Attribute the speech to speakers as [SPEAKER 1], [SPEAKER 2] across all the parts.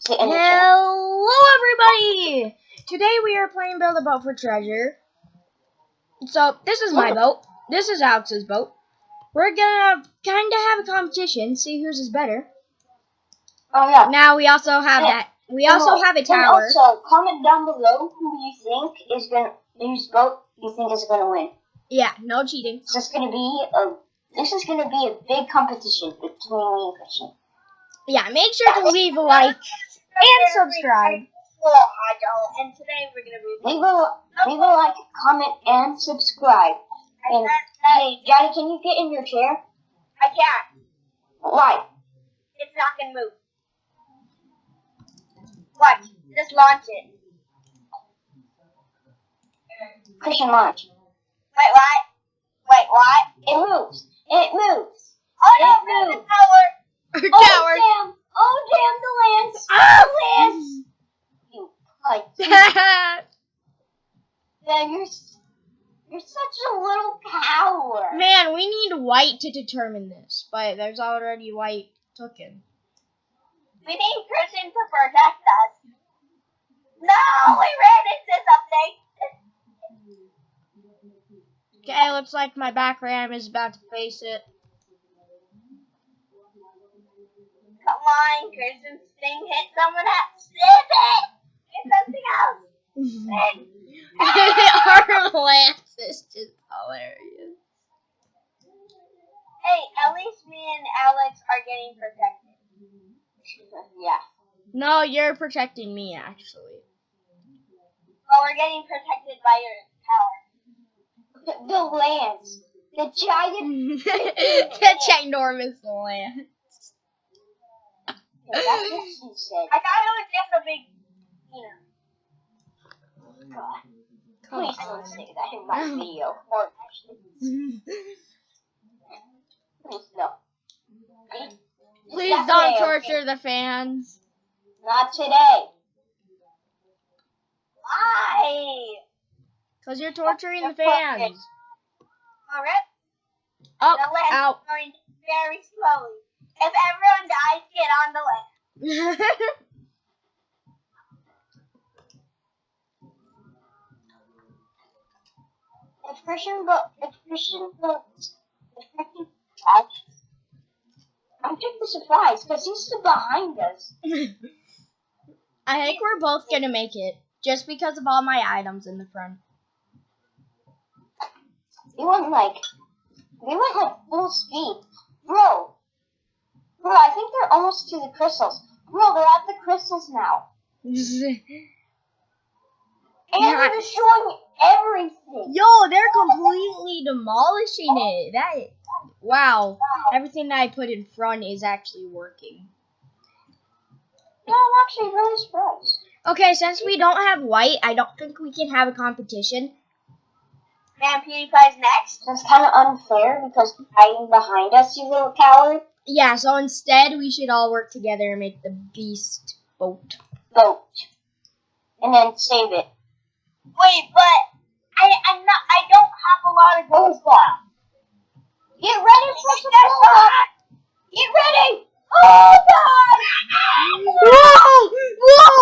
[SPEAKER 1] Sit in the chair.
[SPEAKER 2] Hello, everybody! Today we are playing Build a Boat for Treasure. So, this is my boat. This is Alex's boat. We're gonna kind of have a competition, see whose is better.
[SPEAKER 1] Oh yeah.
[SPEAKER 2] Now we also have that. We also have a tower.
[SPEAKER 1] And also, comment down below who you think is whose boat you think is gonna win.
[SPEAKER 2] Yeah, no cheating.
[SPEAKER 1] This is gonna be a big competition between me and Christian.
[SPEAKER 2] Yeah, make sure to leave a like and subscribe.
[SPEAKER 3] And today we're gonna be
[SPEAKER 1] Leave a like, comment, and subscribe. And hey, Johnny, can you get in your chair?
[SPEAKER 3] I can't.
[SPEAKER 1] Why?
[SPEAKER 3] It's not gonna move. Watch. Just launch it.
[SPEAKER 1] Christian, launch.
[SPEAKER 3] Wait, what? Wait, what?
[SPEAKER 1] It moves. It moves.
[SPEAKER 3] Oh no, there's a tower.
[SPEAKER 2] Coward.
[SPEAKER 1] Oh damn, the lance.
[SPEAKER 2] Ah!
[SPEAKER 1] The lance. You like. Man, you're such a little coward.
[SPEAKER 2] Man, we need white to determine this, but there's already white taken.
[SPEAKER 3] We need Christian to protect us. No, we ran into something.
[SPEAKER 2] Okay, looks like my back ram is about to face it.
[SPEAKER 3] Come on, Christian's thing hit someone else. Save it! Get something else.
[SPEAKER 2] Our lance is just hilarious.
[SPEAKER 3] Hey, at least me and Alex are getting protected.
[SPEAKER 1] Yeah.
[SPEAKER 2] No, you're protecting me, actually.
[SPEAKER 3] Oh, we're getting protected by your tower.
[SPEAKER 1] The lance. The giant.
[SPEAKER 2] The ginormous lance.
[SPEAKER 1] That's what she said.
[SPEAKER 3] I thought it was just a big,
[SPEAKER 1] God.
[SPEAKER 2] Come
[SPEAKER 1] Please
[SPEAKER 2] on.
[SPEAKER 1] don't say that in my video. Or actually, please no.
[SPEAKER 2] Please
[SPEAKER 1] Not
[SPEAKER 2] don't
[SPEAKER 1] today,
[SPEAKER 2] torture
[SPEAKER 1] okay?
[SPEAKER 2] the fans.
[SPEAKER 1] Not today.
[SPEAKER 3] Why?
[SPEAKER 2] Because you're torturing the fans.
[SPEAKER 3] Alright,
[SPEAKER 2] Oh,
[SPEAKER 3] the lens
[SPEAKER 2] ow.
[SPEAKER 3] is going very slowly. If everyone dies, get on the lens.
[SPEAKER 1] If Christian votes, I'm just surprised because he's still behind us.
[SPEAKER 2] I think we're both gonna make it, just because of all my items in the front.
[SPEAKER 1] We went like full speed, bro. I think they're almost to the crystals. Bro, they're at the crystals now, and they're destroying everything.
[SPEAKER 2] Yo, they're completely demolishing it. Wow. Everything that I put in front is actually working.
[SPEAKER 1] No, I'm actually really surprised.
[SPEAKER 2] Okay, since we don't have white, I don't think we can have a competition.
[SPEAKER 3] Man, PewDiePie's next.
[SPEAKER 1] That's kind of unfair because hiding behind us, you little coward.
[SPEAKER 2] Yeah, so instead we should all work together and make the beast boat.
[SPEAKER 1] Boat, and then save it.
[SPEAKER 3] Wait, but I don't have a lot of gold stuff.
[SPEAKER 1] Get ready for some blood. Get ready. Oh God!
[SPEAKER 2] Whoa! Whoa!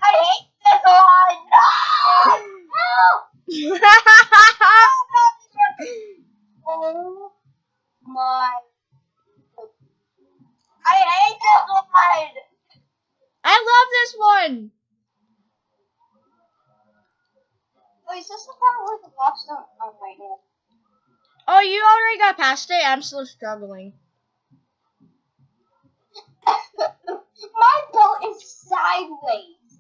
[SPEAKER 3] I hate this one. No! Oh my! I hate this one.
[SPEAKER 2] I love this one.
[SPEAKER 1] Wait, is this the part where the blocks don't? Oh, right here.
[SPEAKER 2] Oh, you already got past it? I'm still struggling.
[SPEAKER 1] My boat is sideways.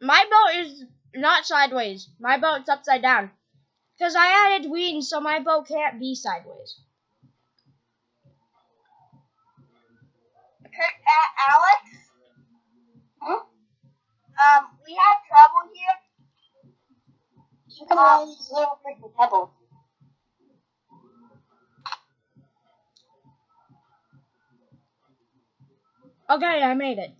[SPEAKER 2] My boat is not sideways. My boat's upside down. Because I added wings, so my boat can't be sideways.
[SPEAKER 3] Alex?
[SPEAKER 1] Huh?
[SPEAKER 3] We have trouble here.
[SPEAKER 1] Look at all these little freaking pebbles.
[SPEAKER 2] Okay, I made it.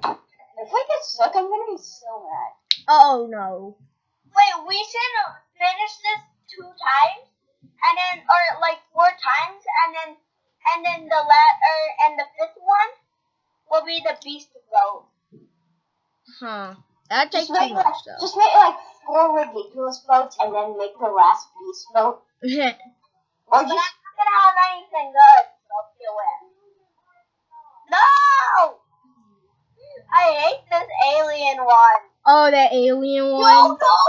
[SPEAKER 1] If I get stuck, I'm gonna be so mad.
[SPEAKER 2] Oh no.
[SPEAKER 3] Wait, we should finish this 2 times, and then, or like 4 times, and then the 5th I'll be the beast boat.
[SPEAKER 2] Huh. That'd take
[SPEAKER 1] Just make
[SPEAKER 2] too much, though.
[SPEAKER 1] Just make like 4 ridiculous boats and then make the last beast boat. Or
[SPEAKER 3] But I'm
[SPEAKER 1] just
[SPEAKER 3] not gonna have anything good. So I'll do it. No! I hate this alien one.
[SPEAKER 2] Oh, that alien
[SPEAKER 1] no,
[SPEAKER 2] one.
[SPEAKER 1] no. God.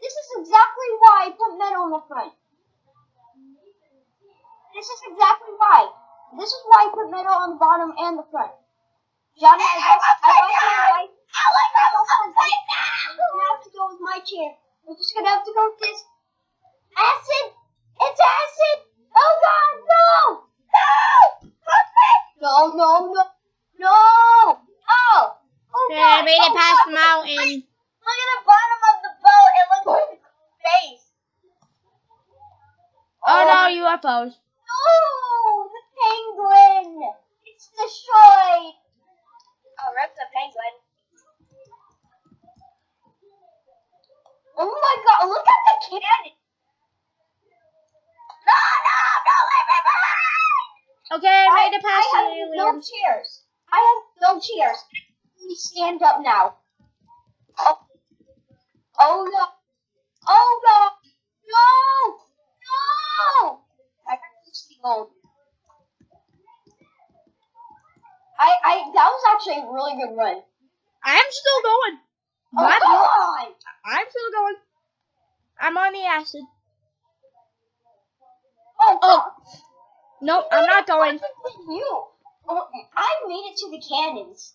[SPEAKER 1] This is exactly why I put metal in the front. This is exactly why. This is why I put metal on the bottom and the front. Johnny, I like it. I'm gonna have to go with my chair. We're just gonna have to go with this. Acid! It's acid! Oh God, no! No! No! Oh! Oh
[SPEAKER 2] Okay,
[SPEAKER 1] God!
[SPEAKER 2] I made it
[SPEAKER 1] Oh,
[SPEAKER 2] past
[SPEAKER 1] God.
[SPEAKER 2] the mountain.
[SPEAKER 3] Look at the bottom of the boat. It looks like space.
[SPEAKER 2] Oh no, UFOs.
[SPEAKER 1] No! The penguin! It's destroyed!
[SPEAKER 3] Oh, rip the penguin.
[SPEAKER 1] Oh my God! Look at the cannon!
[SPEAKER 3] No, leave me behind.
[SPEAKER 2] Okay, I made it past
[SPEAKER 1] I
[SPEAKER 2] the
[SPEAKER 1] have no
[SPEAKER 2] aliens.
[SPEAKER 1] chairs. I have no chairs. Please stand up now. Oh no! Oh no! No! No! I got 60 gold. That was actually a really good run.
[SPEAKER 2] I'm still going.
[SPEAKER 1] Oh,
[SPEAKER 2] My
[SPEAKER 1] come
[SPEAKER 2] boat.
[SPEAKER 1] on!
[SPEAKER 2] I'm still going. I'm on the acid.
[SPEAKER 1] Oh,
[SPEAKER 2] Oh. Nope, I'm not going.
[SPEAKER 1] You. Oh, I made it to the cannons.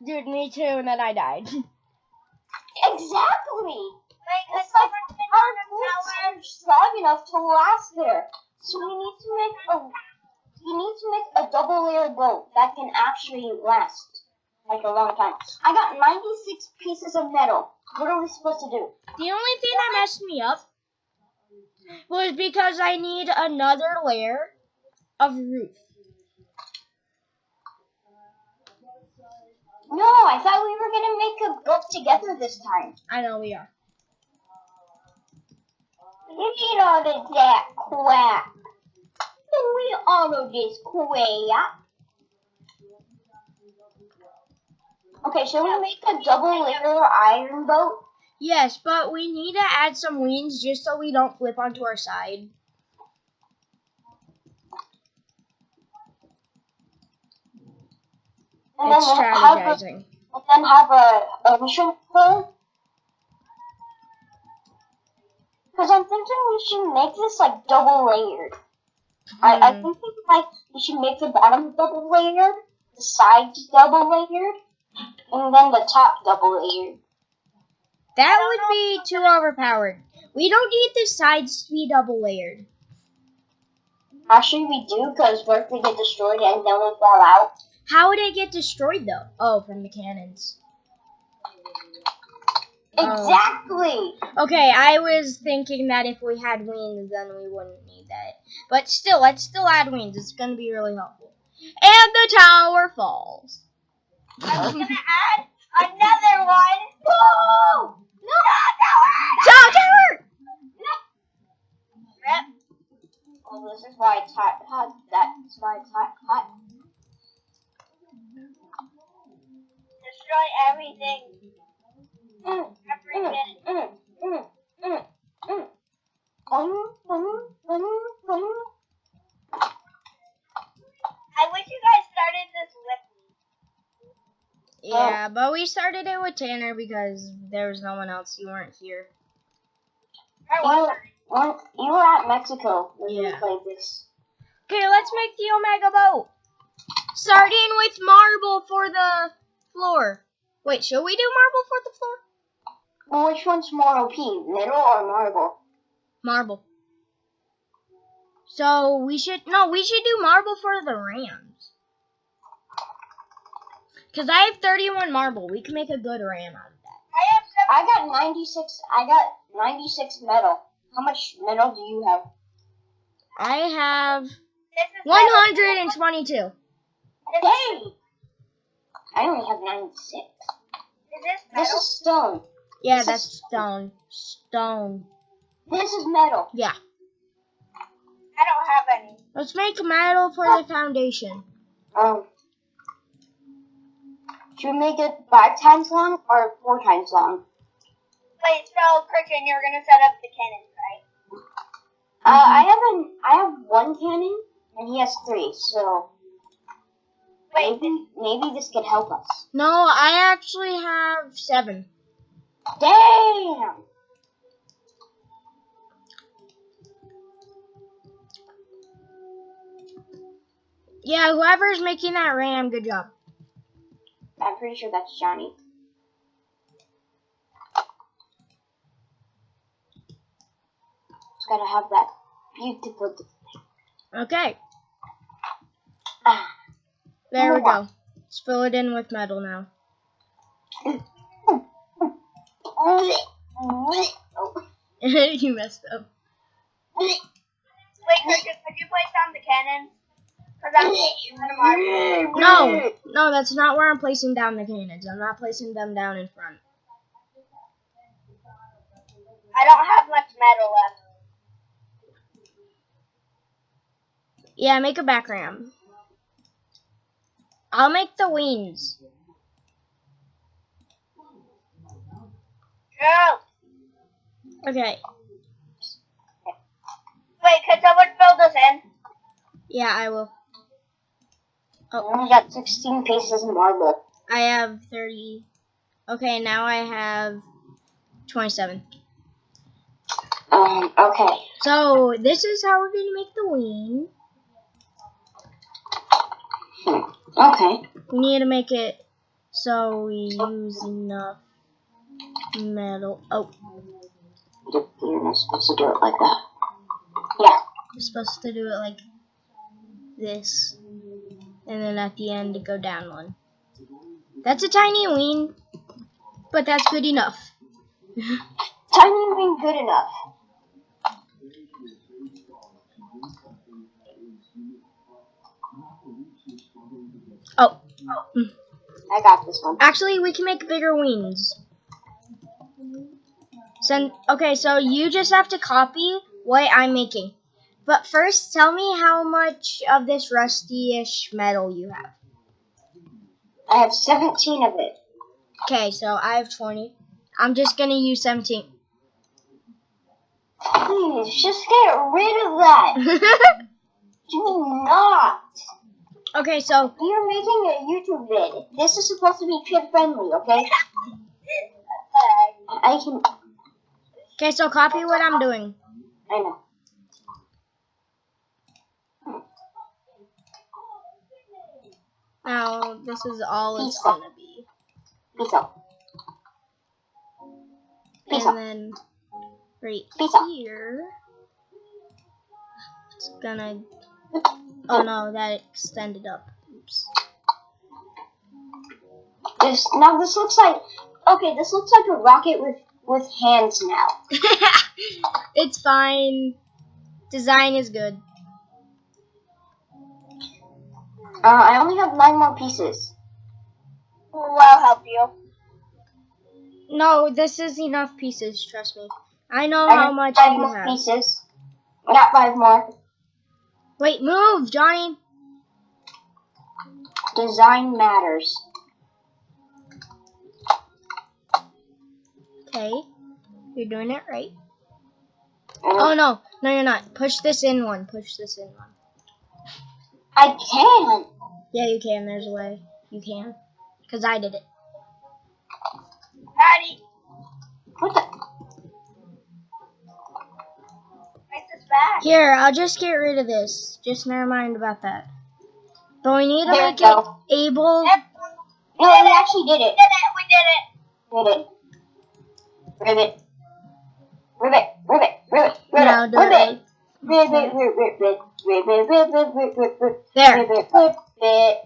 [SPEAKER 2] Dude, me too, and then I died.
[SPEAKER 1] Exactly.
[SPEAKER 3] Like,
[SPEAKER 1] It's like our boots are strong enough to last there. So we need to make a double layer boat that can actually last like a long time. I got 96 pieces of metal. What are we supposed to do?
[SPEAKER 2] The only thing that messed me up was because I need another layer of roof.
[SPEAKER 1] No, I thought we were gonna make a boat together this time.
[SPEAKER 2] I know we are.
[SPEAKER 1] You need all of that crap. Can we all of this crap? Okay, shall we make a double layer iron boat?
[SPEAKER 2] Yes, but we need to add some wings just so we don't flip onto our side.
[SPEAKER 1] And
[SPEAKER 2] It's
[SPEAKER 1] then
[SPEAKER 2] strategizing.
[SPEAKER 1] have a ocean boat? Because I'm thinking we should make this like double layered. I think we should make the bottom double layered, the sides double layered, and then the top double layered.
[SPEAKER 2] That would be too overpowered. We don't need the sides to be double layered.
[SPEAKER 1] Actually, we do, because what if we get destroyed and then we fall out?
[SPEAKER 2] How would it get destroyed though? Oh, from the cannons.
[SPEAKER 1] Exactly!
[SPEAKER 2] Okay, I was thinking that if we had wings, then we wouldn't need that. But still, let's still add wings. It's going to be really helpful. And the tower falls.
[SPEAKER 3] I was gonna add another one.
[SPEAKER 1] Whoa! No!
[SPEAKER 2] Tower!
[SPEAKER 3] Rip.
[SPEAKER 1] Oh, this is why it's hot. That's why it's hot.
[SPEAKER 3] Destroy everything. Every minute. I wish you guys started this with me.
[SPEAKER 2] Yeah, but we started it with Tanner because there was no one else. You weren't here.
[SPEAKER 1] You were at Mexico when we
[SPEAKER 2] Yeah.
[SPEAKER 1] played this.
[SPEAKER 2] Okay, let's make the Omega boat. Starting with marble for the floor. Wait, should we do marble for the floor?
[SPEAKER 1] Well, which one's more OP, middle or marble?
[SPEAKER 2] Marble. So we should do marble for the Rams. Because I have 31 marble. We can make a good Ram out of that.
[SPEAKER 3] I have
[SPEAKER 1] I got 96 metal. How much metal do you have?
[SPEAKER 2] I have
[SPEAKER 3] this is
[SPEAKER 2] 122.
[SPEAKER 1] Dang! I only have 96.
[SPEAKER 3] Is this
[SPEAKER 1] This
[SPEAKER 3] metal?
[SPEAKER 1] is stone.
[SPEAKER 2] Yeah,
[SPEAKER 1] This
[SPEAKER 2] that's
[SPEAKER 1] is-
[SPEAKER 2] stone. Stone.
[SPEAKER 1] This is metal.
[SPEAKER 2] Yeah.
[SPEAKER 3] I don't have any.
[SPEAKER 2] Let's make metal for the foundation.
[SPEAKER 1] Should we make it 5 times long or 4 times long?
[SPEAKER 3] Wait, so Christian, you're gonna set up the cannons, right?
[SPEAKER 1] I have 1 cannon and he has 3, so
[SPEAKER 3] Wait,
[SPEAKER 1] maybe this could help us.
[SPEAKER 2] No, I actually have 7.
[SPEAKER 1] Damn!
[SPEAKER 2] Yeah, whoever's making that ram, good job.
[SPEAKER 1] I'm pretty sure that's Johnny. It's gotta have that beautiful.
[SPEAKER 2] Okay,
[SPEAKER 1] Ah.
[SPEAKER 2] there we go. Let's fill it in with metal now. You messed up.
[SPEAKER 3] wait, Christian, could you place down the cannons? Cause I'm gonna mark.
[SPEAKER 2] No, that's not where I'm placing down the cannons. I'm not placing them down in front.
[SPEAKER 3] I don't have much metal left.
[SPEAKER 2] Yeah, make a back ram. I'll make the wings.
[SPEAKER 3] Go.
[SPEAKER 2] Okay.
[SPEAKER 3] Wait, could someone fill this in?
[SPEAKER 2] Yeah, I will.
[SPEAKER 1] I only got 16 pieces of marble.
[SPEAKER 2] I have 30. Okay, now I have 27.
[SPEAKER 1] Okay.
[SPEAKER 2] So, this is how we're going to make the wing.
[SPEAKER 1] Okay.
[SPEAKER 2] We need to make it so we use enough metal. Oh,
[SPEAKER 1] You're not supposed to do it like that. Yeah.
[SPEAKER 2] we're supposed to do it like this. And then at the end to go down one. That's a tiny wing, but that's good enough.
[SPEAKER 1] Tiny wing good enough.
[SPEAKER 2] Oh.
[SPEAKER 1] I got this one.
[SPEAKER 2] Actually, we can make bigger wings. Okay, so you just have to copy what I'm making. But first, tell me how much of this rusty-ish metal you have.
[SPEAKER 1] I have 17 of it.
[SPEAKER 2] Okay, so I have 20. I'm just going to use 17.
[SPEAKER 1] Please, just get rid of that. Do not.
[SPEAKER 2] Okay, so
[SPEAKER 1] We are making a YouTube vid. This is supposed to be kid friendly, okay? I can.
[SPEAKER 2] okay, so copy what I'm doing.
[SPEAKER 1] I know.
[SPEAKER 2] Now, this is all it's going to be.
[SPEAKER 1] Peace out. Peace
[SPEAKER 2] And
[SPEAKER 1] out.
[SPEAKER 2] then right
[SPEAKER 1] Peace out.
[SPEAKER 2] here, it's gonna. Oh no, that extended up. Oops.
[SPEAKER 1] This looks like. Okay, this looks like a rocket with hands now.
[SPEAKER 2] It's fine. Design is good.
[SPEAKER 1] I only have 9 more pieces.
[SPEAKER 3] Well, I'll help you.
[SPEAKER 2] No, this is enough pieces, trust me. I know
[SPEAKER 1] I
[SPEAKER 2] how
[SPEAKER 1] have
[SPEAKER 2] much
[SPEAKER 1] 5
[SPEAKER 2] you
[SPEAKER 1] more
[SPEAKER 2] have.
[SPEAKER 1] pieces. I got 5 more.
[SPEAKER 2] Wait, move, Johnny.
[SPEAKER 1] Design matters.
[SPEAKER 2] Okay, you're doing it right. Oh no, you're not. Push this in one. Push this in one.
[SPEAKER 1] I can.
[SPEAKER 2] Yeah, you can. There's a way. You can. Because I did it.
[SPEAKER 3] Daddy,
[SPEAKER 1] What the?
[SPEAKER 3] place this back.
[SPEAKER 2] Here, I'll just get rid of this. Just never mind about that. But we need to
[SPEAKER 1] There
[SPEAKER 2] make
[SPEAKER 1] we go.
[SPEAKER 2] it able.
[SPEAKER 1] No, we actually did it.
[SPEAKER 3] We did it.
[SPEAKER 1] Did it. Ribbit. Ribbit. Ribbit. Ribbit.
[SPEAKER 2] Now
[SPEAKER 1] Ribbit.
[SPEAKER 2] do it.
[SPEAKER 1] Ribbit. Ribbit. Ribbit. Ribbit. Ribbit. Ribbit. Ribbit.
[SPEAKER 2] There.
[SPEAKER 1] Ribbit. Ribbit.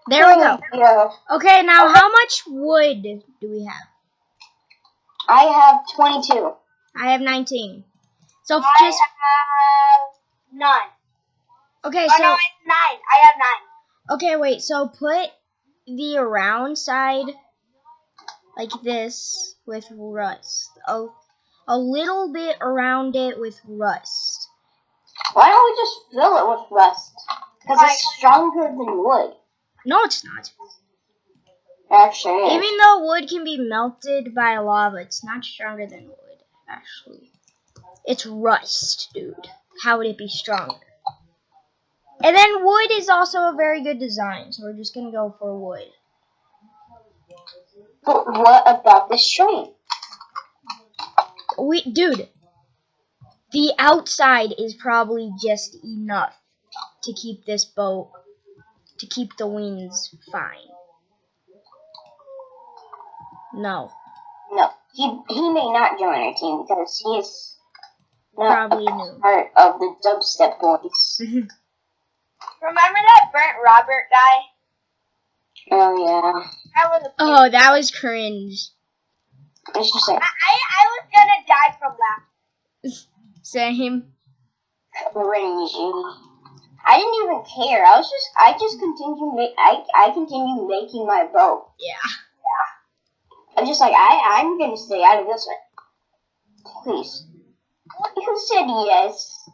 [SPEAKER 2] There we go.
[SPEAKER 1] Yeah.
[SPEAKER 2] Okay, now how much wood do we have?
[SPEAKER 1] I have 22.
[SPEAKER 2] I have 19. So
[SPEAKER 3] I
[SPEAKER 2] just
[SPEAKER 3] have 9.
[SPEAKER 2] okay.
[SPEAKER 3] Oh no,
[SPEAKER 2] So
[SPEAKER 3] it's 9. I have 9.
[SPEAKER 2] okay, wait. So put the around side like this with rust. Oh, a little bit around it with rust.
[SPEAKER 1] Why don't we just fill it with rust? Because it's stronger than wood.
[SPEAKER 2] No, it's not.
[SPEAKER 1] Actually,
[SPEAKER 2] Even though wood can be melted by lava, it's not stronger than wood, actually. It's rust, dude. How would it be stronger? And then wood is also a very good design, so we're just gonna go for wood.
[SPEAKER 1] But what about the string?
[SPEAKER 2] Dude, the outside is probably just enough to keep this boat, to keep the wings fine. No.
[SPEAKER 1] No, he may not join our team because he is not
[SPEAKER 2] Probably
[SPEAKER 1] a
[SPEAKER 2] new.
[SPEAKER 1] part of the Dubstep Boys.
[SPEAKER 3] Remember that burnt Robert guy?
[SPEAKER 1] Oh yeah,
[SPEAKER 3] That was a
[SPEAKER 2] Oh, that was cringe.
[SPEAKER 1] it's just like
[SPEAKER 3] I was gonna die from laughter.
[SPEAKER 2] Same.
[SPEAKER 1] cringy. I didn't even care. I just continued. I continued making my boat.
[SPEAKER 2] Yeah.
[SPEAKER 1] I'm just like I'm gonna stay out of this one. Please. Who said yes?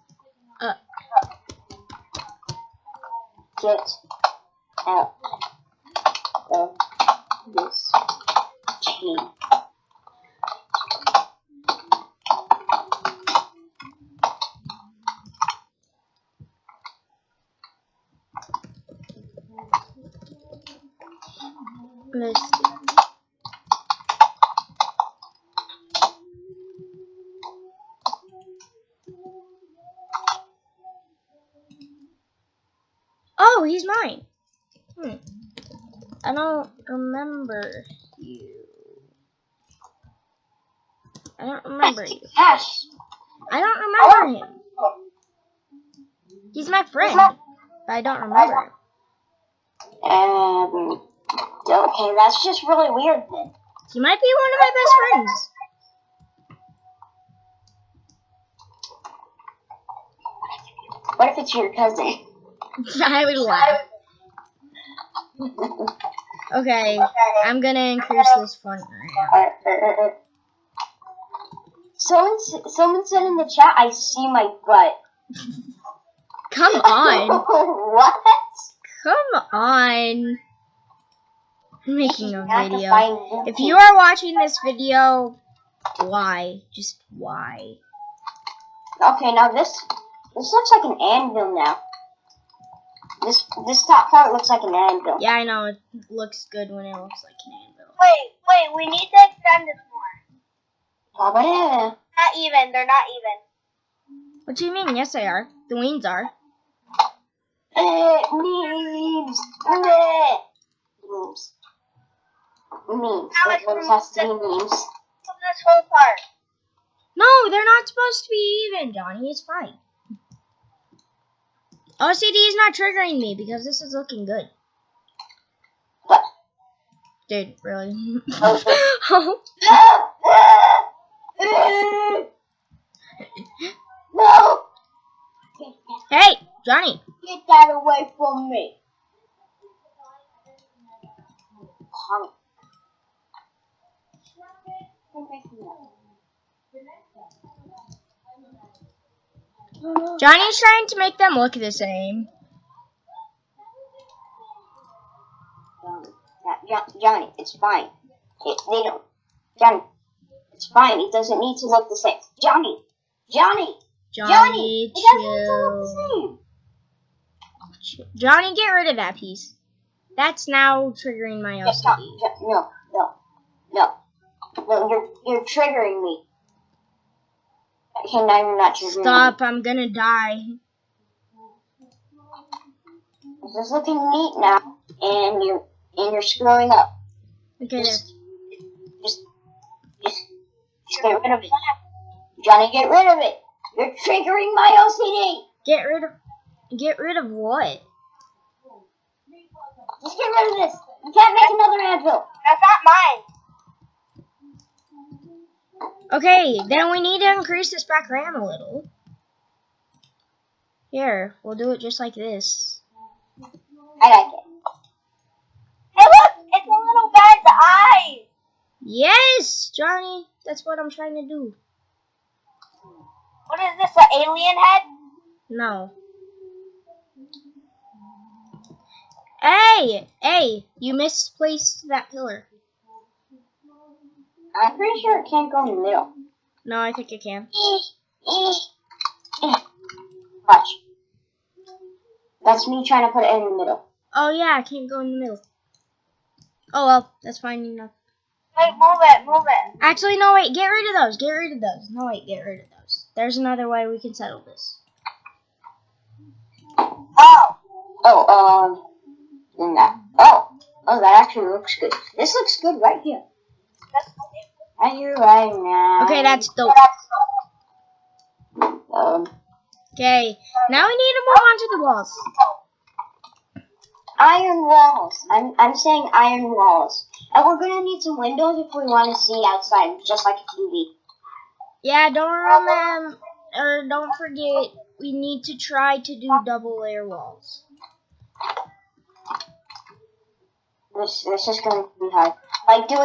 [SPEAKER 1] Get out of this team.
[SPEAKER 2] Let's see. Oh, he's mine. I don't remember you. I don't remember you.
[SPEAKER 1] Ash.
[SPEAKER 2] I don't remember him. He's my friend, but I don't remember him.
[SPEAKER 1] Okay, that's just really weird then.
[SPEAKER 2] He might be one of my best friends.
[SPEAKER 1] What if it's your cousin?
[SPEAKER 2] I would laugh. Okay, I'm gonna increase this font right
[SPEAKER 1] Someone said in the chat, I see my butt.
[SPEAKER 2] Come on.
[SPEAKER 1] What?
[SPEAKER 2] Come on. I'm making a
[SPEAKER 1] Not to
[SPEAKER 2] video.
[SPEAKER 1] find
[SPEAKER 2] If you are watching this video, why? Just why?
[SPEAKER 1] Okay, now this looks like an anvil now. This top part looks like an anvil.
[SPEAKER 2] Yeah, I know. It looks good when it looks like an anvil.
[SPEAKER 3] Wait, we need to extend this more. Not even, they're not even.
[SPEAKER 2] What do you mean? Yes, they are. The wings are.
[SPEAKER 1] Memes. Bleh. Memes. Memes. It has to be memes.
[SPEAKER 3] From this whole part.
[SPEAKER 2] No, they're not supposed to be even, Johnny. It's fine. OCD is not triggering me because this is looking good.
[SPEAKER 1] What?
[SPEAKER 2] Dude, really?
[SPEAKER 1] No!
[SPEAKER 2] Hey, Johnny.
[SPEAKER 1] Get that away from me. Punk.
[SPEAKER 2] Johnny's trying to make them look the same.
[SPEAKER 1] Johnny, it's fine. They don't. Johnny, it's fine. It doesn't need to look the same. Johnny, it doesn't need to look the same.
[SPEAKER 2] Johnny, get rid of that piece. That's now triggering my OCD.
[SPEAKER 1] No, you're triggering me. Okay, now you're not triggering
[SPEAKER 2] Stop,
[SPEAKER 1] me.
[SPEAKER 2] I'm gonna die.
[SPEAKER 1] This is looking neat now, and you're screwing up.
[SPEAKER 2] Okay,
[SPEAKER 1] Just get rid of it. Johnny, get rid of it. You're triggering my OCD.
[SPEAKER 2] get rid of what?
[SPEAKER 1] Just get rid of this. You can't make another anvil.
[SPEAKER 3] That's not mine.
[SPEAKER 2] Okay, then we need to increase this back RAM a little. Here, we'll do it just like this.
[SPEAKER 1] I like it.
[SPEAKER 3] Hey look, it's a little guy's eyes.
[SPEAKER 2] Yes, Johnny, that's what I'm trying to do.
[SPEAKER 3] That's an alien head?
[SPEAKER 2] No. Hey, you misplaced that pillar.
[SPEAKER 1] I'm pretty sure it can't go in the middle.
[SPEAKER 2] No, I think it can.
[SPEAKER 1] Watch. That's me trying to put it in the middle.
[SPEAKER 2] Oh yeah, I can't go in the middle. Oh well, that's fine enough.
[SPEAKER 3] Wait, move it.
[SPEAKER 2] Actually, no, wait, get rid of those. No, wait, get rid of those. There's another way we can settle this.
[SPEAKER 1] Then that. Oh, that actually looks good. This looks good right here. Right here, right now.
[SPEAKER 2] Okay, that's dope. Okay, now we need to move on to the walls.
[SPEAKER 1] Iron walls. I'm saying iron walls. And we're gonna need some windows if we want to see outside, just like a TV.
[SPEAKER 2] Yeah, don't forget, we need to try to do double layer walls.
[SPEAKER 1] This is going to be hard. Like, do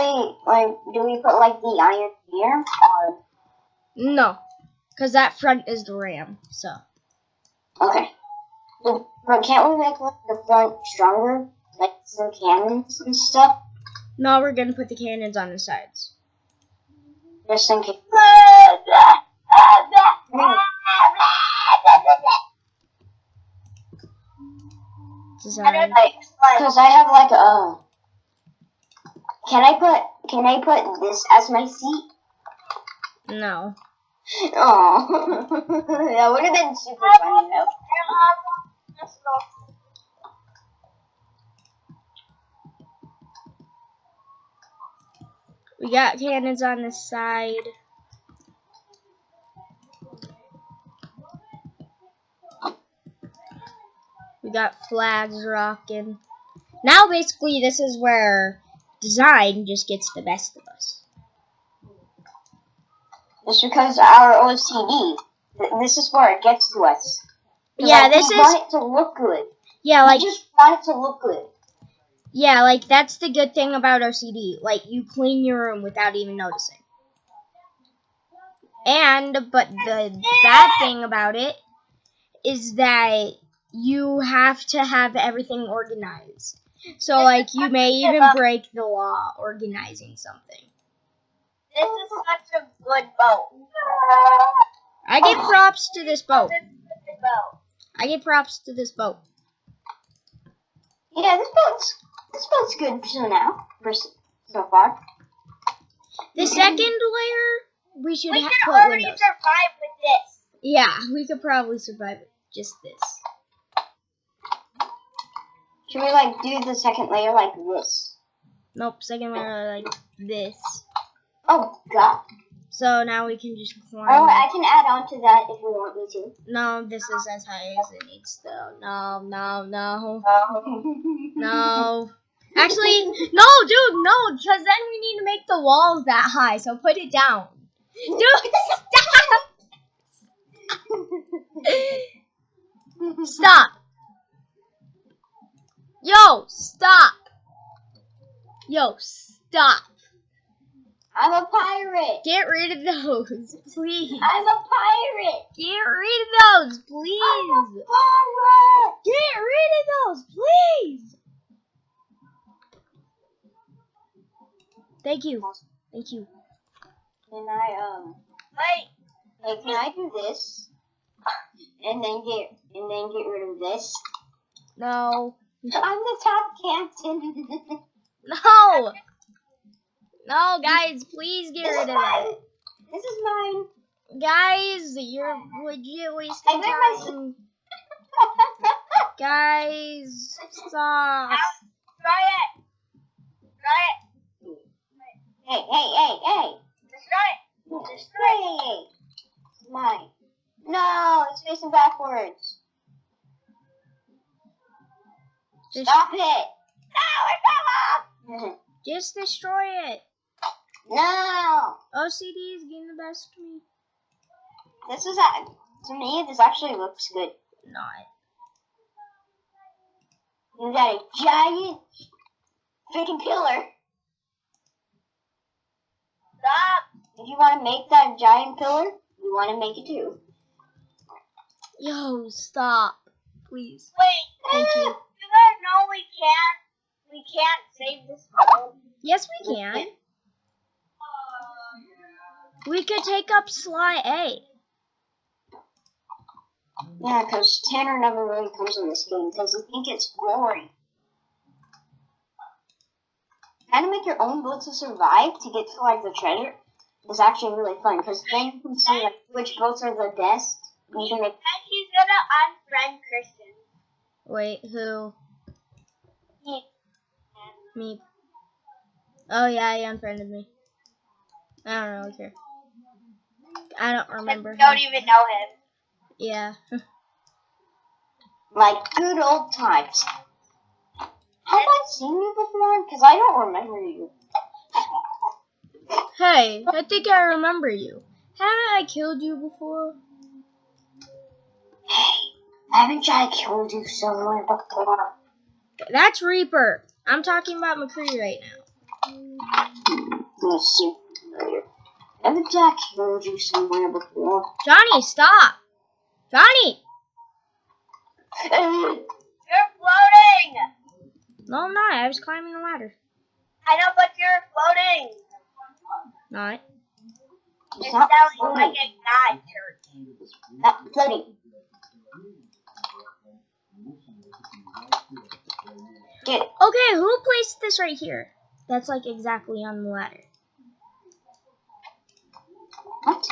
[SPEAKER 1] we put like the iron here, or?
[SPEAKER 2] No, because that front is the RAM, so.
[SPEAKER 1] Okay. But can't we make like the front stronger, like some cannons and stuff?
[SPEAKER 2] No, we're gonna put the cannons on the sides.
[SPEAKER 1] Just in case.
[SPEAKER 2] Design.
[SPEAKER 1] Because I have like a. Can I put this as my seat?
[SPEAKER 2] No.
[SPEAKER 1] Oh, that would have been super funny though.
[SPEAKER 2] We got cannons on the side. We got flags rocking. Now basically this is where design just gets the best of us.
[SPEAKER 1] It's because our OCD. This is where it gets to us.
[SPEAKER 2] Yeah,
[SPEAKER 1] like,
[SPEAKER 2] this
[SPEAKER 1] we
[SPEAKER 2] is.
[SPEAKER 1] want it to look good.
[SPEAKER 2] Yeah, like.
[SPEAKER 1] We just want it to look good.
[SPEAKER 2] Yeah, like that's the good thing about OCD. Like you clean your room without even noticing. But the bad thing about it is that you have to have everything organized. So like you may even break the law organizing something.
[SPEAKER 3] This is such a good boat.
[SPEAKER 2] I give props to this boat.
[SPEAKER 3] This is a good boat.
[SPEAKER 2] I give props to this boat.
[SPEAKER 1] Yeah, this boat's good so far.
[SPEAKER 2] The second layer, we should
[SPEAKER 3] We can
[SPEAKER 2] put
[SPEAKER 3] already
[SPEAKER 2] windows.
[SPEAKER 3] survive with this.
[SPEAKER 2] Yeah, we could probably survive it. Just this.
[SPEAKER 1] Should we like do the second layer like this?
[SPEAKER 2] Nope, second layer like this.
[SPEAKER 1] Oh god.
[SPEAKER 2] So now we can just climb.
[SPEAKER 1] Oh, I can add on to that if you want me to.
[SPEAKER 2] No, this is as high as it needs to. No. No. Actually, no, dude, no, because then we need to make the walls that high, so put it down. Dude, stop! Stop! Yo, stop! Yo, stop!
[SPEAKER 1] I'm a pirate!
[SPEAKER 2] Get rid of those, please.
[SPEAKER 1] I'm a pirate!
[SPEAKER 2] Get rid of those, please.
[SPEAKER 1] I'm a pirate!
[SPEAKER 2] Get rid of those, please. Thank you. Thank you.
[SPEAKER 1] Can I
[SPEAKER 3] Wait.
[SPEAKER 1] can I do this? And then get rid of this?
[SPEAKER 2] No.
[SPEAKER 1] I'm the top captain.
[SPEAKER 2] No. No, guys, please get rid of it.
[SPEAKER 1] This is mine.
[SPEAKER 2] Guys, you're legit wasting
[SPEAKER 1] I made
[SPEAKER 2] time. Guys, stop.
[SPEAKER 3] Try it.
[SPEAKER 1] Hey.
[SPEAKER 3] Destroy it.
[SPEAKER 1] Hey. Mine. No, it's facing backwards. Stop it.
[SPEAKER 3] No, it fell off.
[SPEAKER 2] Just destroy it.
[SPEAKER 1] No.
[SPEAKER 2] OCD is getting the best of me.
[SPEAKER 1] This is to me. This actually looks good.
[SPEAKER 2] Not.
[SPEAKER 1] You got a giant freaking pillar.
[SPEAKER 3] Stop.
[SPEAKER 1] If you want to make that giant pillar, you want to make it too.
[SPEAKER 2] Yo, stop. Please.
[SPEAKER 3] Wait,
[SPEAKER 2] Thank you.
[SPEAKER 3] you guys know we can't save this boat.
[SPEAKER 2] Yes, we can. We could take up Sly A.
[SPEAKER 1] Yeah, because Tanner never really comes in this game because I think it's boring. How to make your own boat to survive to get to like the treasure is actually really fun because then you can see like which boats are the best. And you can make.
[SPEAKER 3] And he's gonna unfriend Kristen.
[SPEAKER 2] Wait, who?
[SPEAKER 3] He,
[SPEAKER 2] Me. Oh yeah, he unfriended me. I don't really care. I don't remember
[SPEAKER 3] don't
[SPEAKER 2] him.
[SPEAKER 3] even know him.
[SPEAKER 2] Yeah.
[SPEAKER 1] Like good old times. Have I seen you before? Because I don't remember you.
[SPEAKER 2] Hey, I think I remember you. Haven't I killed you before?
[SPEAKER 1] Haven't I killed you somewhere before?
[SPEAKER 2] That's Reaper. I'm talking about McCree right now.
[SPEAKER 1] Let's see. Haven't I killed you somewhere before?
[SPEAKER 2] Johnny, stop! Johnny!
[SPEAKER 3] You're floating!
[SPEAKER 2] No, I'm not. I was climbing the ladder.
[SPEAKER 3] I know, but you're floating.
[SPEAKER 2] Not.
[SPEAKER 3] It sounds like a guy turd.
[SPEAKER 1] Not floating. Get it.
[SPEAKER 2] Okay, who placed this right here? That's like exactly on the ladder.
[SPEAKER 1] What?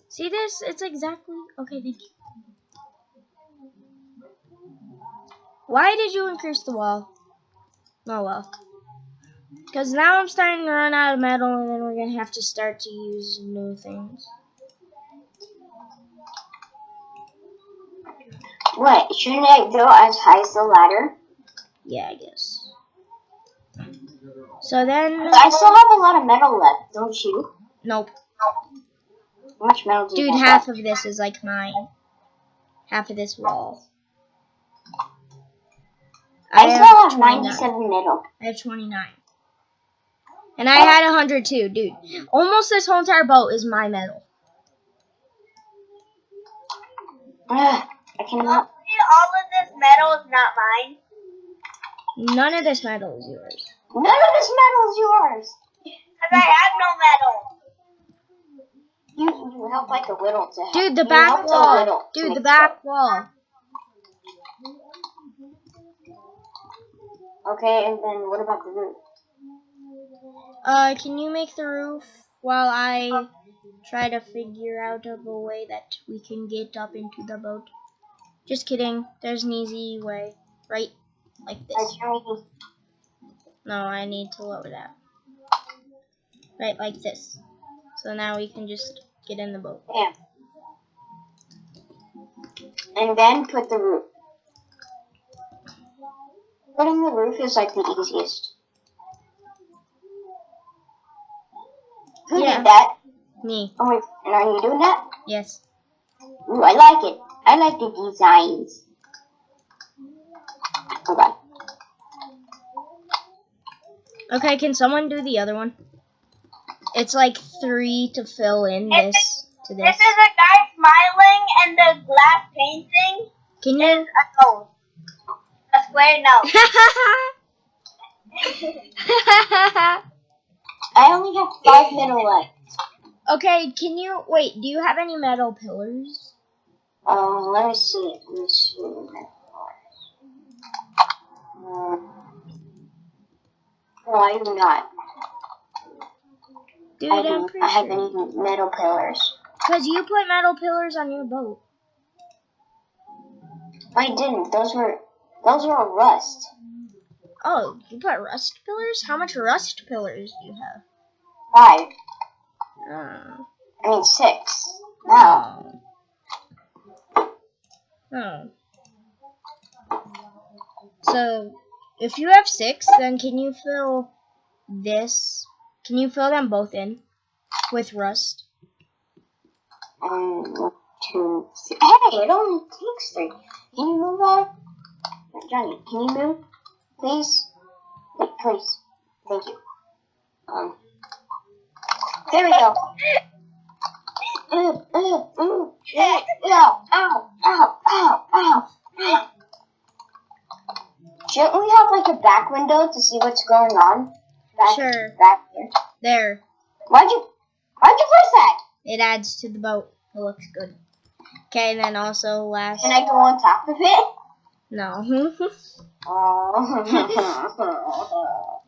[SPEAKER 2] See this? It's exactly... Okay, thank you. Why did you increase the wall? Oh well. Because now I'm starting to run out of metal and then we're going to have to start to use new things.
[SPEAKER 1] What? Shouldn't I go as high as the ladder?
[SPEAKER 2] Yeah, I guess. So then...
[SPEAKER 1] I still have a lot of metal left, don't you?
[SPEAKER 2] Nope.
[SPEAKER 1] How much metal do you
[SPEAKER 2] Dude,
[SPEAKER 1] have
[SPEAKER 2] half
[SPEAKER 1] left?
[SPEAKER 2] of this is like mine. Half of this wall.
[SPEAKER 1] I still have
[SPEAKER 2] 29.
[SPEAKER 1] 97 metal.
[SPEAKER 2] I have 29. And I had 100 too, dude. Almost this whole entire boat is my metal.
[SPEAKER 1] Ugh, I cannot.
[SPEAKER 3] See, all of this metal is not mine.
[SPEAKER 2] None of this metal is yours.
[SPEAKER 1] None of this metal is yours.
[SPEAKER 3] Because I have no metal.
[SPEAKER 1] You help like a little to help.
[SPEAKER 2] Dude, the
[SPEAKER 1] You
[SPEAKER 2] back
[SPEAKER 1] helped a
[SPEAKER 2] wall.
[SPEAKER 1] little to
[SPEAKER 2] Dude,
[SPEAKER 1] make
[SPEAKER 2] the back wall.
[SPEAKER 1] Okay, and then what about the roof?
[SPEAKER 2] Can you make the roof while I try to figure out a way that we can get up into the boat? Just kidding. There's an easy way. Right? Like this. No, I need to lower that. Right, like this. So now we can just get in the boat.
[SPEAKER 1] Yeah. And then put the roof. Putting the roof is like the easiest. Who
[SPEAKER 2] Yeah.
[SPEAKER 1] did that?
[SPEAKER 2] Me.
[SPEAKER 1] Oh wait, and are you doing that?
[SPEAKER 2] Yes.
[SPEAKER 1] Ooh, I like it. I like the designs. Okay.
[SPEAKER 2] Okay, can someone do the other one? It's like 3 to fill in this to
[SPEAKER 3] This
[SPEAKER 2] this.
[SPEAKER 3] is a guy smiling, and the glass painting
[SPEAKER 2] Can
[SPEAKER 3] is
[SPEAKER 2] you?
[SPEAKER 3] a nose. A square nose.
[SPEAKER 1] I only have 5 metal left.
[SPEAKER 2] Okay, can you wait? Do you have any metal pillars?
[SPEAKER 1] Let me see. No, I do not.
[SPEAKER 2] Dude,
[SPEAKER 1] I
[SPEAKER 2] I'm pretty
[SPEAKER 1] have
[SPEAKER 2] sure.
[SPEAKER 1] any metal pillars.
[SPEAKER 2] Because you put metal pillars on your boat.
[SPEAKER 1] I didn't. Those were rust.
[SPEAKER 2] Oh, you put rust pillars? How much rust pillars do you have?
[SPEAKER 1] 5.
[SPEAKER 2] Oh.
[SPEAKER 1] I mean 6. No.
[SPEAKER 2] Oh. So, if you have 6, then can you fill this? Can you fill them both in with rust?
[SPEAKER 1] 1, 2, 3. Hey, it only takes 3. Can you move on? Johnny, can you move? Please? Wait, please. Thank you. There we go. Ow, ow, ow. Ow, ow, ow, ow. Shouldn't we have like a back window to see what's going on?
[SPEAKER 2] Sure.
[SPEAKER 1] Back there.
[SPEAKER 2] There.
[SPEAKER 1] Why'd you place that?
[SPEAKER 2] It adds to the boat. It looks good. Okay, and then also last.
[SPEAKER 1] Can I go on top of it?
[SPEAKER 2] No.
[SPEAKER 1] Oh.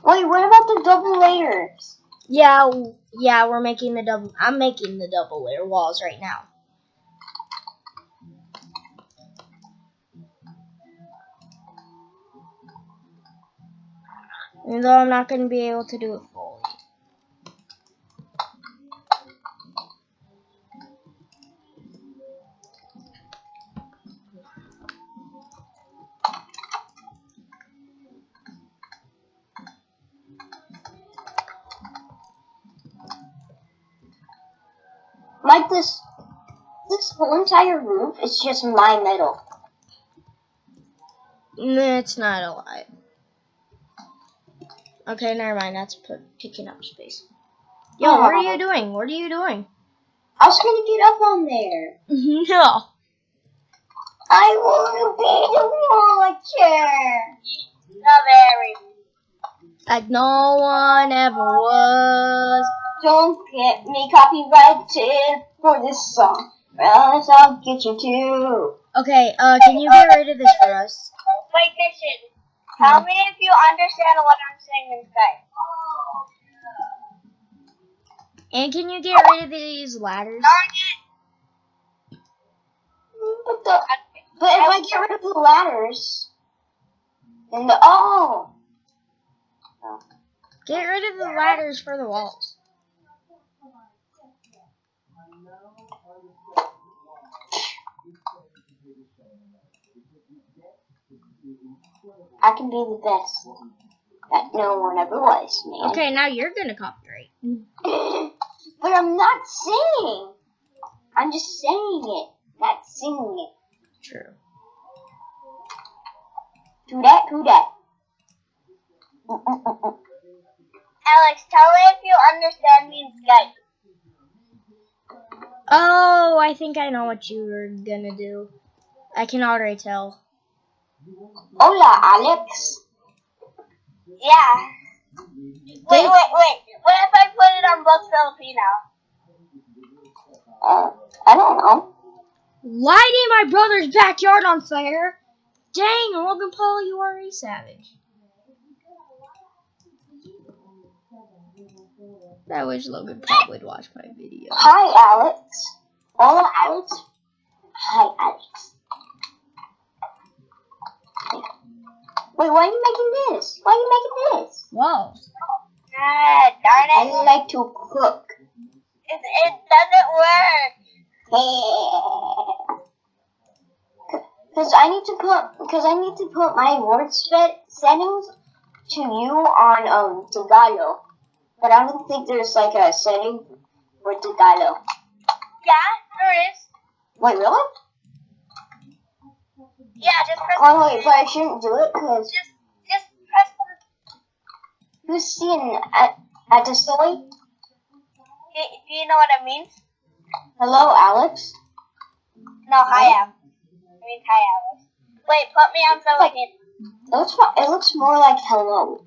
[SPEAKER 1] Wait, what about the double layers?
[SPEAKER 2] Yeah, we're making the double. I'm making the double layer walls right now. Even though I'm not going to be able to do it fully.
[SPEAKER 1] Like this whole entire roof is just my metal.
[SPEAKER 2] It's not a lot. Okay, never mind. That's taking up space. Yo, what are you doing? What are you doing?
[SPEAKER 1] I was gonna get up on there.
[SPEAKER 2] No.
[SPEAKER 1] I want to be the watcher.
[SPEAKER 3] Strawberry.
[SPEAKER 2] Like no one ever was.
[SPEAKER 1] Don't get me copyrighted for this song, or else I'll get you too.
[SPEAKER 2] Okay, can you get rid of this for us?
[SPEAKER 3] Wait, Christian. Tell me if you understand what I'm saying in Skype.
[SPEAKER 2] And can you get rid of these ladders?
[SPEAKER 1] But if I get rid of the ladders, then
[SPEAKER 2] Get rid of the ladders for the walls.
[SPEAKER 1] I can be the best that no one ever was, man.
[SPEAKER 2] Okay, now you're gonna copyright.
[SPEAKER 1] But I'm not singing. I'm just saying it, not singing it.
[SPEAKER 2] True.
[SPEAKER 1] Do that.
[SPEAKER 3] Alex, tell me if you understand me in Skype.
[SPEAKER 2] Oh, I think I know what you were gonna do. I can already tell.
[SPEAKER 1] Hola, Alex.
[SPEAKER 3] Yeah. Wait. What if I put it on Book Filipino?
[SPEAKER 1] I don't know.
[SPEAKER 2] Lighting my brother's backyard on fire? Dang, Logan Paul, you are a savage. I wish Logan Paul would watch my video.
[SPEAKER 1] Hi, Alex. Hola, Alex. Hi, Alex. Wait, why are you making this? Why are you making this?
[SPEAKER 2] Whoa.
[SPEAKER 3] Ah, darn
[SPEAKER 1] I
[SPEAKER 3] it.
[SPEAKER 1] like to cook.
[SPEAKER 3] It doesn't work.
[SPEAKER 1] Because I need to put my word settings to you on Tagalog. But I don't think there's like a setting for Tagalog.
[SPEAKER 3] Yeah, there is.
[SPEAKER 1] Wait, really?
[SPEAKER 3] Yeah, just press
[SPEAKER 1] Oh wait, but I shouldn't do it because
[SPEAKER 3] just press
[SPEAKER 1] who's seeing at the silly?
[SPEAKER 3] do you know what it means?
[SPEAKER 1] Hello, Alex.
[SPEAKER 3] No, hi, Alex. It means hi, Alex. Wait, put me on Filipino.
[SPEAKER 1] It looks more like hello.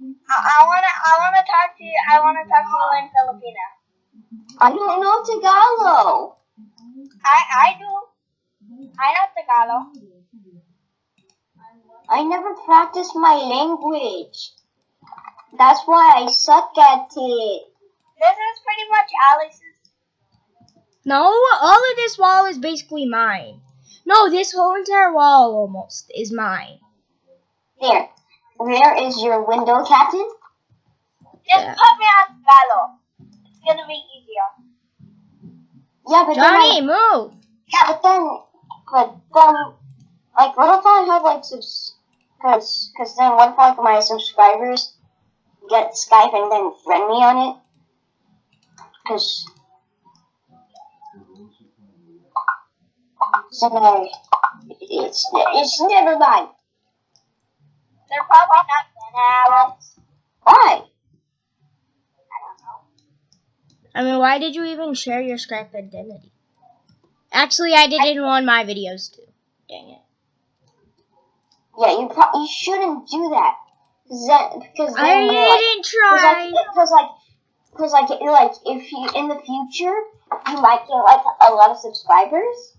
[SPEAKER 3] I wanna talk to you. I wanna talk to you in Filipino.
[SPEAKER 1] I don't know Tagalog.
[SPEAKER 3] I do. I know Tagalog.
[SPEAKER 1] I never practiced my language. That's why I suck at it.
[SPEAKER 3] This is pretty much Alex's.
[SPEAKER 2] No, all of this wall is basically mine. No, this whole entire wall almost is mine.
[SPEAKER 1] There. Where is your window, Captain?
[SPEAKER 3] Just put me on Tagalog. It's gonna be easier.
[SPEAKER 1] Yeah, but
[SPEAKER 2] Johnny, move!
[SPEAKER 1] but then, like, what if I have like cause then what if like my subscribers get Skype and then friend me on it? Cause so it's never mind.
[SPEAKER 3] They're probably not gonna, Alex.
[SPEAKER 1] Why?
[SPEAKER 3] I don't know.
[SPEAKER 2] I mean, why did you even share your Skype identity? Actually, I didn't want my videos to. Dang it.
[SPEAKER 1] Yeah, you shouldn't do that. Because
[SPEAKER 2] I
[SPEAKER 1] then
[SPEAKER 2] didn't try.
[SPEAKER 1] Because if you in the future you might get like a lot of subscribers,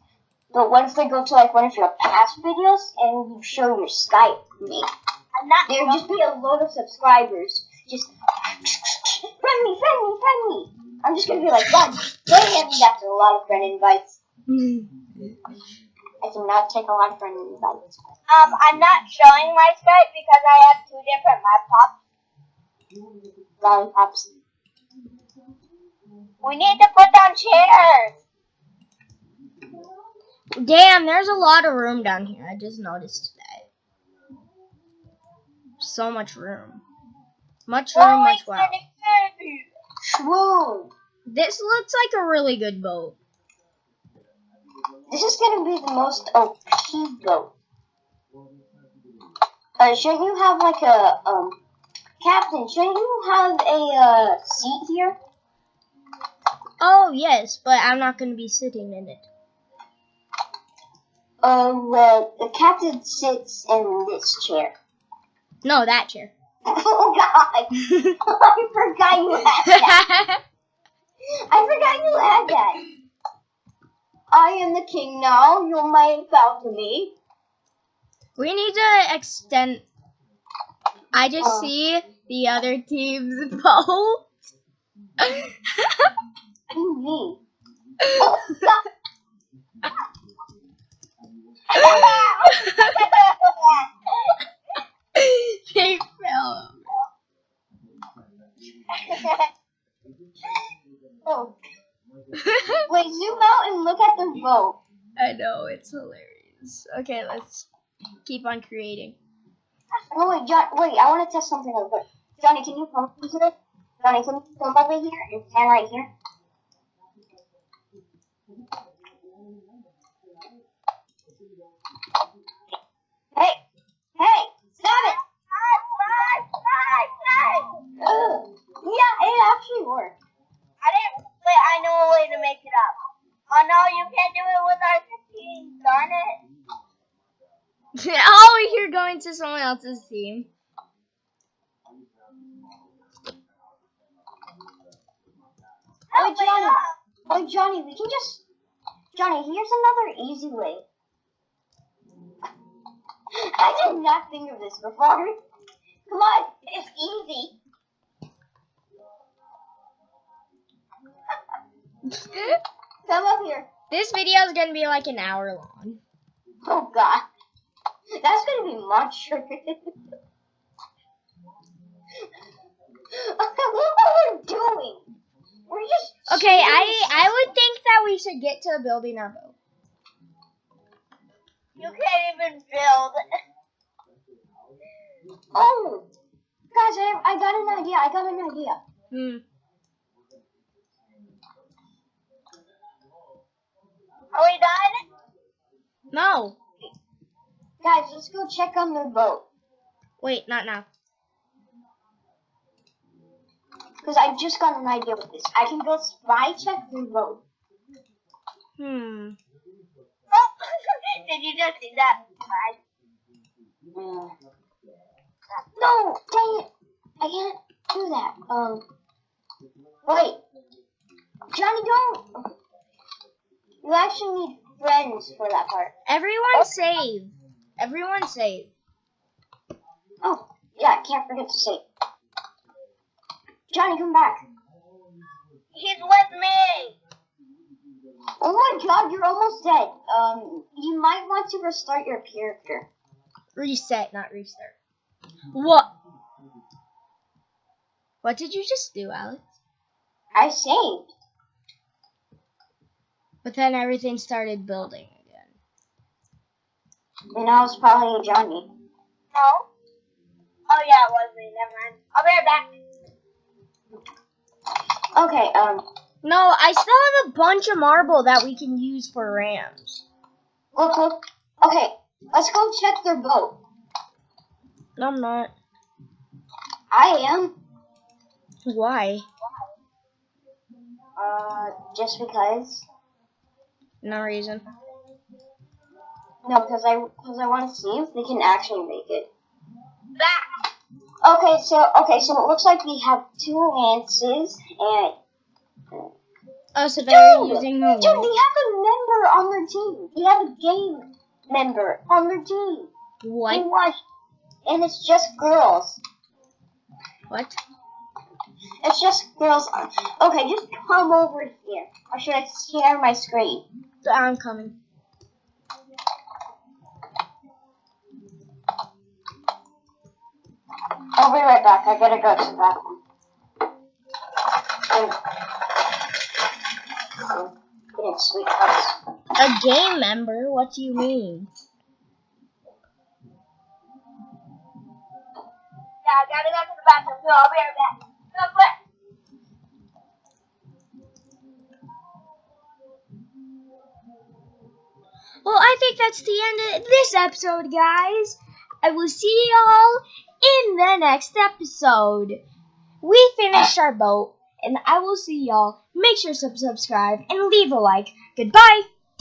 [SPEAKER 1] but what if they go to like one of your past videos and you show your Skype name? There'll just be a load of subscribers. Just friend me. I'm just gonna be like, God damn, that's a lot of friend invites. I cannot take a lot of friend invites.
[SPEAKER 3] I'm not showing my Skype because I have 2 different laptops.
[SPEAKER 1] Lollipops.
[SPEAKER 3] We need to put down chairs.
[SPEAKER 2] Damn, there's a lot of room down here. I just noticed that. So much room. Much room, much wow.
[SPEAKER 1] Swoon.
[SPEAKER 2] This looks like a really good boat.
[SPEAKER 1] This is gonna be the most OP boat. Shouldn't you have like a Captain? Shouldn't you have a seat here?
[SPEAKER 2] Oh yes, but I'm not gonna be sitting in it.
[SPEAKER 1] Well, the captain sits in this chair.
[SPEAKER 2] No, that chair.
[SPEAKER 1] Oh God! I forgot you had that. I am the king now. You may bow to me.
[SPEAKER 2] We need to extend. I just see the other team's boat.
[SPEAKER 1] What do you mean? Oh God!
[SPEAKER 2] They fell.
[SPEAKER 1] Oh. Wait, zoom out and look at the boat.
[SPEAKER 2] I know, it's hilarious. Okay, let's keep on creating.
[SPEAKER 1] Oh wait, wait, I want to test something real quick. Johnny, can you come over here? Johnny, can you come over here and stand right here? Hey, stop it! Yeah, it actually worked.
[SPEAKER 3] I know a way to make it up. Oh no, you can't do it with our 15. Darn it.
[SPEAKER 2] Oh, you're going to someone else's team.
[SPEAKER 1] Oh, Johnny, we can just... Johnny, here's another easy way. I did not think of this before. Come on, it's easy. Come up here.
[SPEAKER 2] This video is going to be like an hour long.
[SPEAKER 1] Oh, God. That's going to be much shorter. What are we doing? We're just...
[SPEAKER 2] Okay, I would think that we should get to building our boat.
[SPEAKER 3] You can't even build.
[SPEAKER 1] Oh, guys, I got an idea.
[SPEAKER 3] Are we done?
[SPEAKER 2] No.
[SPEAKER 1] Guys, let's go check on their boat.
[SPEAKER 2] Wait, not now.
[SPEAKER 1] Because I just got an idea with this. I can go spy check their boat.
[SPEAKER 2] Hmm.
[SPEAKER 3] Oh, did you just see that?
[SPEAKER 1] No, dang it. I can't do that. Wait. Johnny, don't. You actually need friends for that part.
[SPEAKER 2] Everyone save. Everyone save.
[SPEAKER 1] Oh, yeah, can't forget to save. Johnny, come back.
[SPEAKER 3] He's with me.
[SPEAKER 1] Oh my God, you're almost dead. You might want to restart your character.
[SPEAKER 2] Reset, not restart. What? What did you just do, Alex?
[SPEAKER 1] I saved.
[SPEAKER 2] But then everything started building again.
[SPEAKER 1] And I was probably Johnny.
[SPEAKER 3] No. Oh yeah, it was me. Never mind. I'll be right back.
[SPEAKER 1] Okay,
[SPEAKER 2] No, I still have a bunch of marble that we can use for rams.
[SPEAKER 1] look. Okay, let's go check their boat.
[SPEAKER 2] No, I'm not.
[SPEAKER 1] I am.
[SPEAKER 2] Why?
[SPEAKER 1] Just because.
[SPEAKER 2] No reason.
[SPEAKER 1] No, because I want to see if they can actually make it.
[SPEAKER 3] Back.
[SPEAKER 1] Okay, so it looks like we have 2 lances and.
[SPEAKER 2] Oh, so they're
[SPEAKER 1] Dude,
[SPEAKER 2] using the
[SPEAKER 1] they have a member on their team. They have a game member on their team.
[SPEAKER 2] What?
[SPEAKER 1] And what? And it's just girls.
[SPEAKER 2] What?
[SPEAKER 1] It's just girls. Okay, just come over here. Or should I share my screen?
[SPEAKER 2] I'm coming.
[SPEAKER 1] I'll be right back. I gotta go to the bathroom. Getting sweet cups.
[SPEAKER 2] A game member? What do you mean?
[SPEAKER 3] Yeah, I gotta go to the bathroom, so I'll be right back. Real quick.
[SPEAKER 2] Well, I think that's the end of this episode, guys. I will see y'all in the next episode. We finished our boat, and I will see y'all. Make sure to subscribe and leave a like. Goodbye.